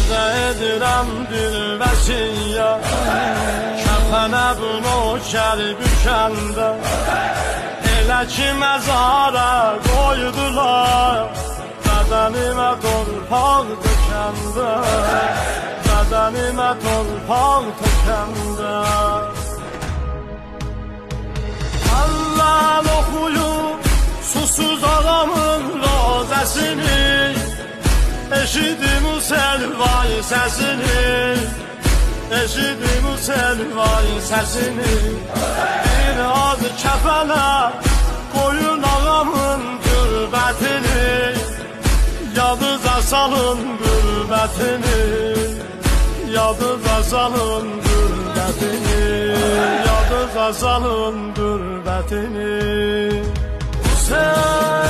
Secdə edirəm dilbəsiyə, kəfənə bunu gəlib bükəndə, elə ki məzara qoydular, bədənimə torpaq tökəndə, bədənimə torpaq tökəndə. Allah oxuyub susuz adamın rozəsini, eşidim o selvay səsini, eşidim o selvay səsini. Bir az kəfənə qoyun ağamın qürbətini, yadınıza salın qürbətini, yadınıza salın qürbətini, yadınıza salın qürbətini. Sen